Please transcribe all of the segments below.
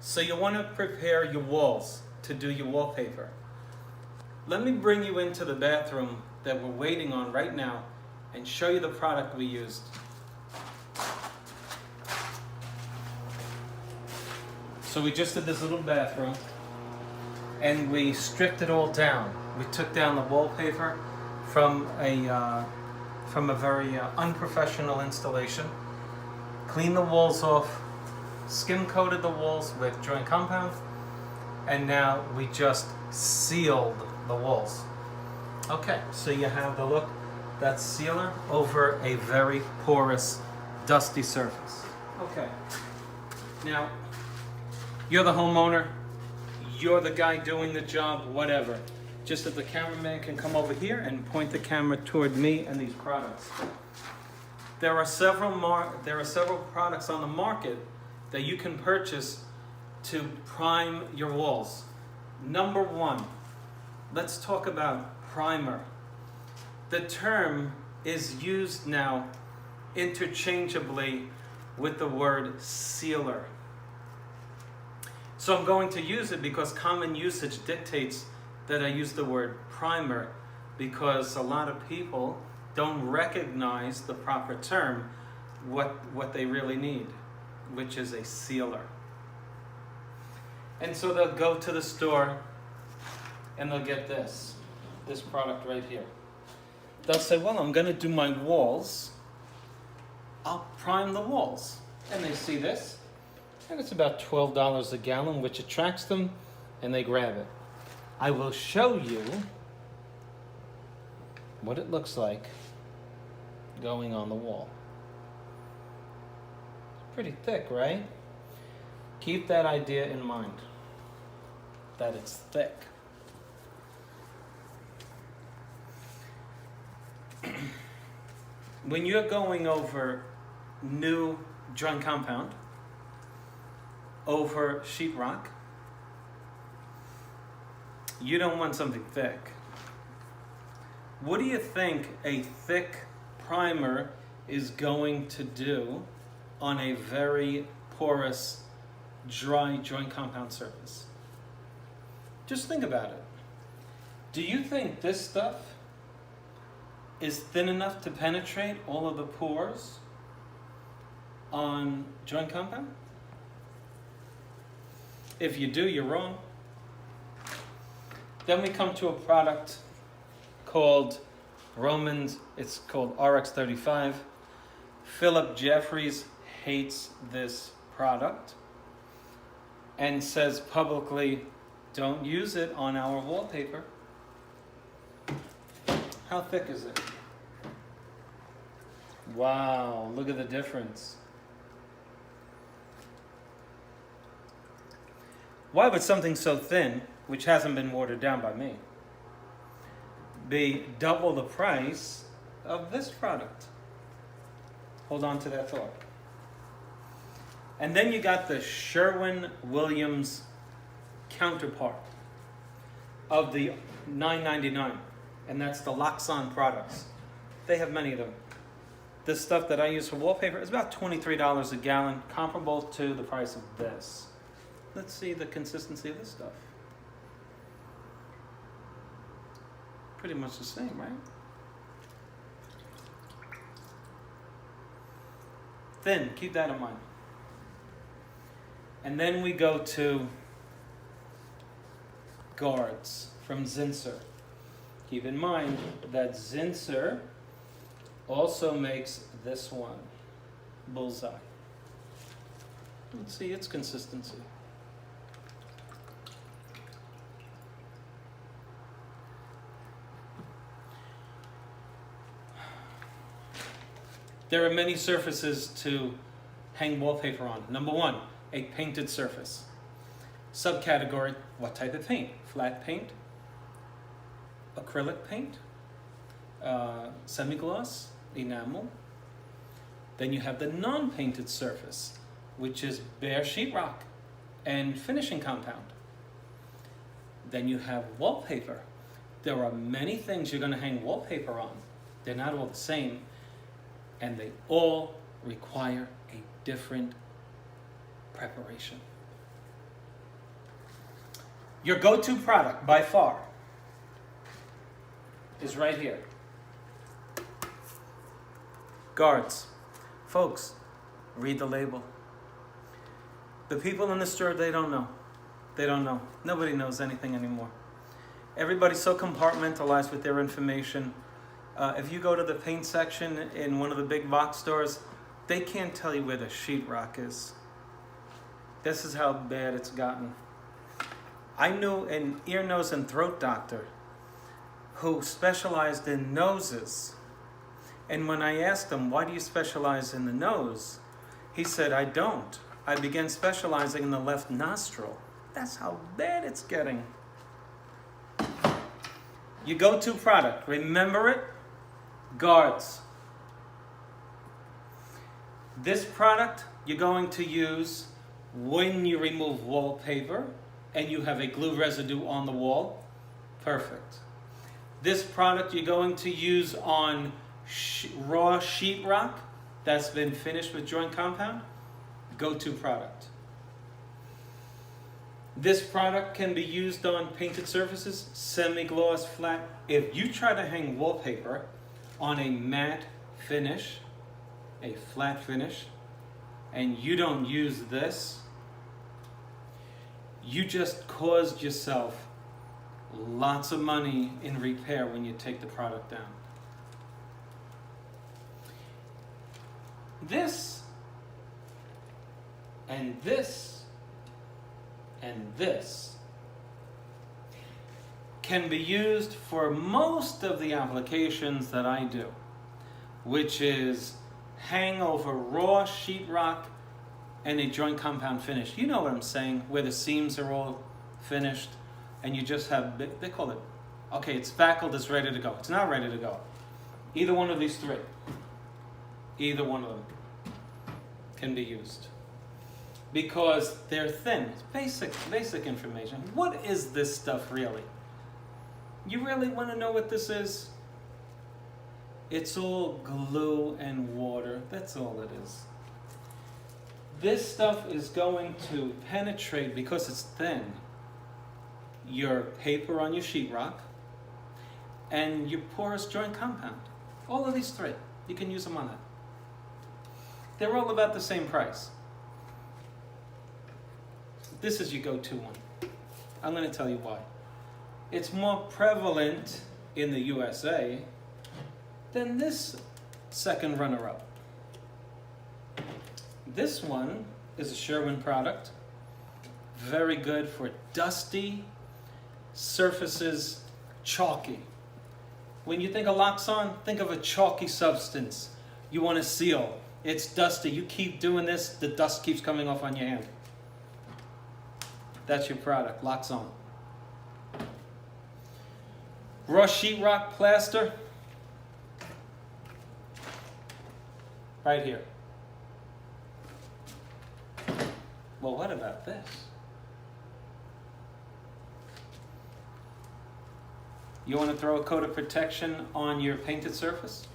So you want to prepare your walls to do your wallpaper. Let me bring you into the bathroom that we're waiting on right now and show you the product we used. So we just did this little bathroom and we stripped it all down. We took down the wallpaper from a very unprofessional installation, cleaned the walls off, skim coated the walls with joint compound, and now we just sealed the walls. Okay, so you have the look, that sealer over a very porous, dusty surface. Okay, now you're the homeowner, you're the guy doing the job, whatever. Just that the cameraman can come over here and point the camera toward me and these products. There are several products on the market that you can purchase to prime your walls. Number one, let's talk about primer. The term is used now interchangeably with the word sealer. So I'm going to use it because common usage dictates that I use the word primer, because a lot of people don't recognize the proper term, what they really need, which is a sealer. And so they'll go to the store and they'll get this product right here. They'll say, well, I'm gonna do my walls, I'll prime the walls. And they see this, and it's about $12 a gallon, which attracts them, and they grab it. I will show you what it looks like going on the wall. It's pretty thick, right? Keep that idea in mind, that it's thick. When you're going over new joint compound, over sheetrock, you don't want something thick. What do you think a thick primer is going to do on a very porous, dry joint compound surface? Just think about it. Do you think this stuff is thin enough to penetrate all of the pores on joint compound? If you do, you're wrong. Then we come to a product called Romans, it's called RX35. Philip Jeffries hates this product and says publicly, don't use it on our wallpaper. How thick is it? Wow, look at the difference. Why would something so thin, which hasn't been watered down by me, be double the price of this product? Hold on to that thought. And then you got the Sherwin-Williams counterpart of the $9.99, and that's the Loxon products. They have many of them. This stuff that I use for wallpaper is about $23 a gallon, comparable to the price of this. Let's see the consistency of this stuff. Pretty much the same, right? Thin, keep that in mind. And then we go to guards from Zinsser. Keep in mind that Zinsser also makes this one, Bullseye. Let's see its consistency. There are many surfaces to hang wallpaper on. Number one, a painted surface. Subcategory, what type of paint? Flat paint, acrylic paint, semi-gloss, enamel. Then you have the non-painted surface, which is bare sheetrock and finishing compound. Then you have wallpaper. There are many things you're going to hang wallpaper on. They're not all the same, and they all require a different preparation. Your go-to product by far is right here. Guards. Folks, read the label. The people in the store, they don't know. They don't know. Nobody knows anything anymore. Everybody's so compartmentalized with their information. If you go to the paint section in one of the big box stores, they can't tell you where the sheetrock is. This is how bad it's gotten. I knew an ear, nose, and throat doctor who specialized in noses. And when I asked him, why do you specialize in the nose? He said, I don't. I began specializing in the left nostril. That's how bad it's getting. Your go-to product, remember it? Guards. This product you're going to use when you remove wallpaper and you have a glue residue on the wall. Perfect. This product you're going to use on raw sheetrock that's been finished with joint compound. Go-to product. This product can be used on painted surfaces, semi-gloss, flat. If you try to hang wallpaper on a matte finish, a flat finish, and you don't use this, you just caused yourself lots of money in repair when you take the product down. This and this and this can be used for most of the applications that I do, which is hang over raw sheetrock and a joint compound finish. You know what I'm saying, where the seams are all finished and you just have, they call it, okay, it's spackled, it's ready to go. It's not ready to go. Either one of these three, either one of them can be used. Because they're thin. It's basic information. What is this stuff really? You really want to know what this is? It's all glue and water. That's all it is. This stuff is going to penetrate, because it's thin, your paper on your sheetrock and your porous joint compound. All of these three, you can use them on that. They're all about the same price. This is your go-to one. I'm going to tell you why. It's more prevalent in the USA than this second runner-up. This one is a Sherwin product. Very good for dusty surfaces, chalky. When you think of Loxon, think of a chalky substance. You want to seal. It's dusty. You keep doing this, the dust keeps coming off on your hand. That's your product, Loxon. Raw sheetrock plaster. Right here. Well, what about this? You want to throw a coat of protection on your painted surface?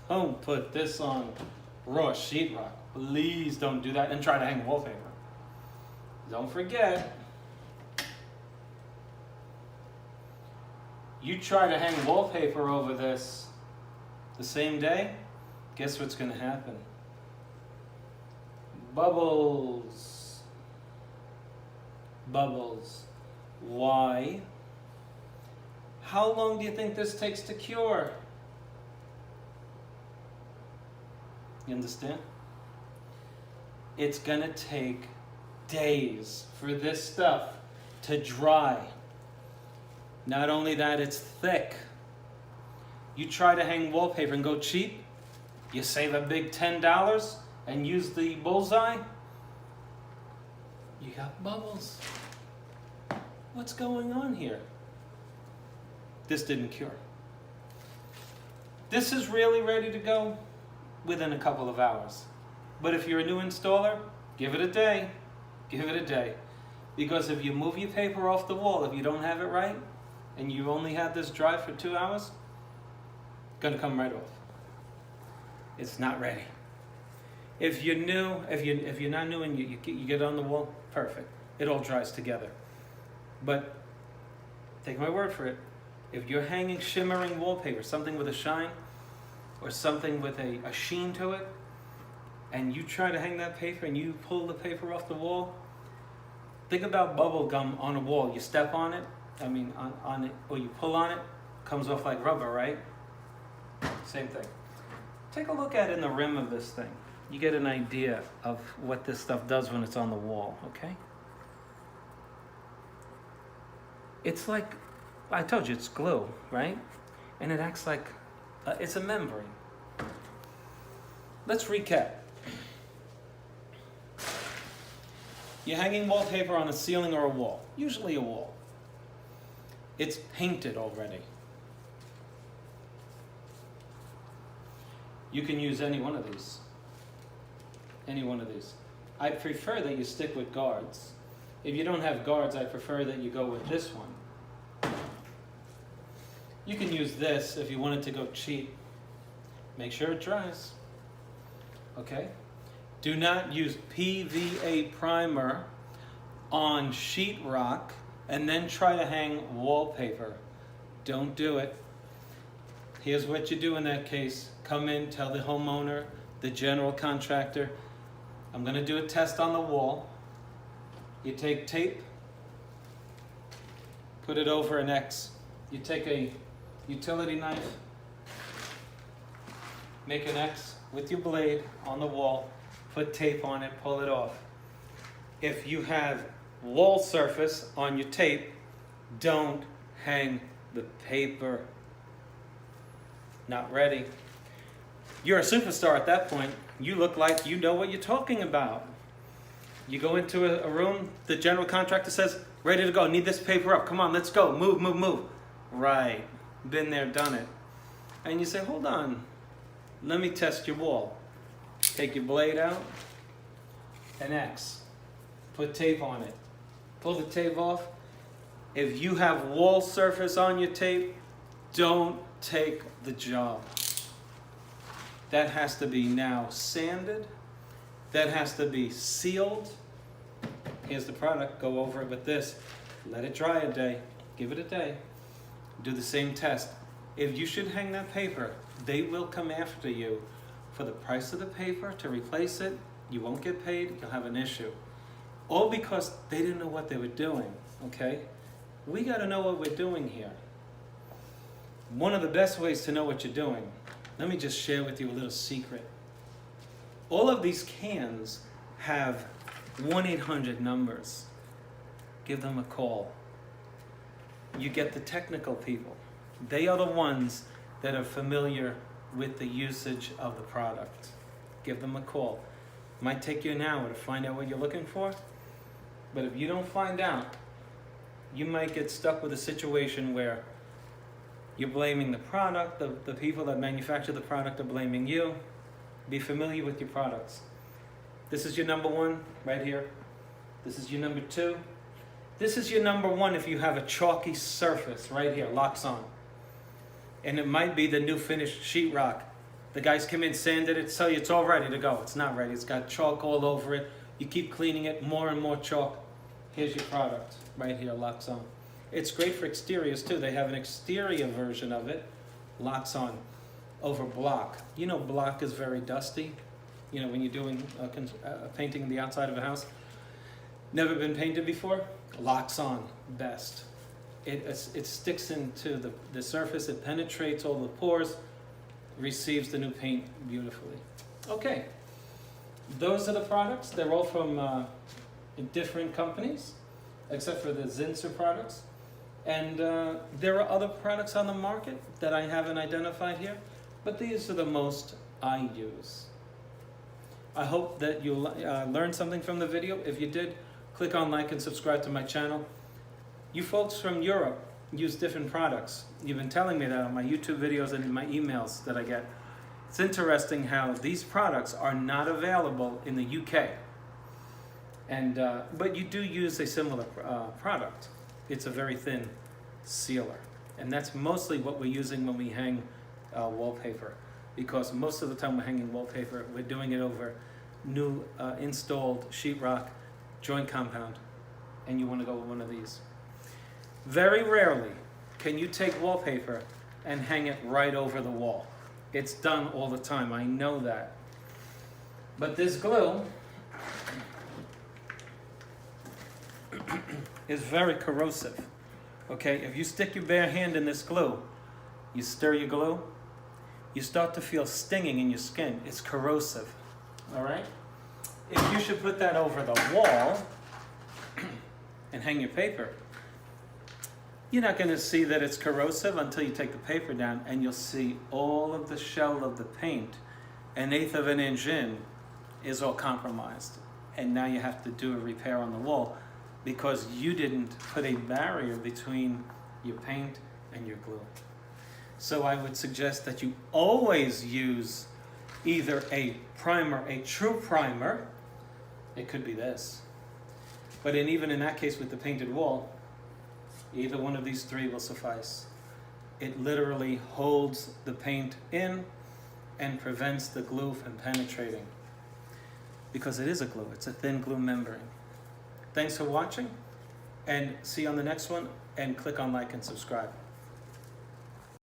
Don't put this on raw sheetrock. Please don't do that and try to hang wallpaper. Don't forget, you try to hang wallpaper over this the same day, guess what's going to happen? Bubbles. Bubbles. Why? How long do you think this takes to cure? You understand? It's going to take days for this stuff to dry. Not only that, it's thick. You try to hang wallpaper and go cheap, you save a big $10 and use the bullseye, you got bubbles. What's going on here? This didn't cure. This is really ready to go within a couple of hours. But if you're a new installer, give it a day. Give it a day. Because if you move your paper off the wall, if you don't have it right, and you only had this dry for 2 hours, it's gonna come right off. It's not ready. If you're new, if you're not new and you get it on the wall, perfect. It all dries together. But take my word for it. If you're hanging shimmering wallpaper, something with a shine, or something with a sheen to it, and you try to hang that paper and you pull the paper off the wall, think about bubble gum on a wall. You step on it, on it, or you pull on it, comes off like rubber, right? Same thing. Take a look at it in the rim of this thing. You get an idea of what this stuff does when it's on the wall, okay? It's like, I told you, it's glue, right? And it acts like, it's a membrane. Let's recap. You're hanging wallpaper on a ceiling or a wall, usually a wall. It's painted already. You can use any one of these. Any one of these. I prefer that you stick with guards. If you don't have guards, I prefer that you go with this one. You can use this if you wanted to go cheap. Make sure it dries. Okay? Do not use PVA primer on sheetrock and then try to hang wallpaper. Don't do it. Here's what you do in that case. Come in, tell the homeowner, the general contractor, I'm going to do a test on the wall. You take tape, put it over an X. You take a utility knife, make an X with your blade on the wall, put tape on it, pull it off. If you have wall surface on your tape, don't hang the paper. Not ready. You're a superstar at that point. You look like you know what you're talking about. You go into a room, the general contractor says, ready to go, need this paper up, come on, let's go, move, move, move. Right, been there, done it. And you say, hold on, let me test your wall. Take your blade out, an X, put tape on it, pull the tape off. If you have wall surface on your tape, don't take the job. That has to be now sanded. That has to be sealed. Here's the product. Go over it with this. Let it dry a day. Give it a day. Do the same test. If you should hang that paper, they will come after you for the price of the paper to replace it. You won't get paid. You'll have an issue. All because they didn't know what they were doing. Okay? We got to know what we're doing here. One of the best ways to know what you're doing, let me just share with you a little secret. All of these cans have 1-800 numbers. Give them a call. You get the technical people. They are the ones that are familiar with the usage of the product. Give them a call. Might take you an hour to find out what you're looking for, but if you don't find out, you might get stuck with a situation where you're blaming the product, the people that manufacture the product are blaming you. Be familiar with your products. This is your number one right here. This is your number two. This is your number one if you have a chalky surface right here, locks on. And it might be the new finished sheetrock. The guys come in, sanded it, tell you it's all ready to go. It's not ready. It's got chalk all over it. You keep cleaning it, more and more chalk. Here's your product right here, locks on. It's great for exteriors too. They have an exterior version of it, locks on, over block. You know block is very dusty. You know when you're doing painting the outside of a house. Never been painted before? Locks on, best. It sticks into the surface, it penetrates all the pores, receives the new paint beautifully. Okay, those are the products. They're all from different companies, except for the Zinsser products. And there are other products on the market that I haven't identified here, but these are the most I use. I hope that you learned something from the video. If you did, click on like and subscribe to my channel. You folks from Europe use different products. You've been telling me that on my YouTube videos and in my emails that I get. It's interesting how these products are not available in the UK. And but you do use a similar product. It's a very thin sealer. And that's mostly what we're using when we hang wallpaper. Because most of the time we're hanging wallpaper, we're doing it over new installed sheetrock joint compound. And you want to go with one of these. Very rarely can you take wallpaper and hang it right over the wall. It's done all the time, I know that. But this glue is very corrosive. Okay, if you stick your bare hand in this glue, you stir your glue, you start to feel stinging in your skin. It's corrosive. All right? If you should put that over the wall and hang your paper, you're not going to see that it's corrosive until you take the paper down, and you'll see all of the shell of the paint, 1/8 of an inch in, is all compromised. And now you have to do a repair on the wall because you didn't put a barrier between your paint and your glue. So I would suggest that you always use either a primer, a true primer. It could be this. But even in that case with the painted wall, either one of these three will suffice. It literally holds the paint in and prevents the glue from penetrating. Because it is a glue, it's a thin glue membrane. Thanks for watching, and see you on the next one, and click on like and subscribe.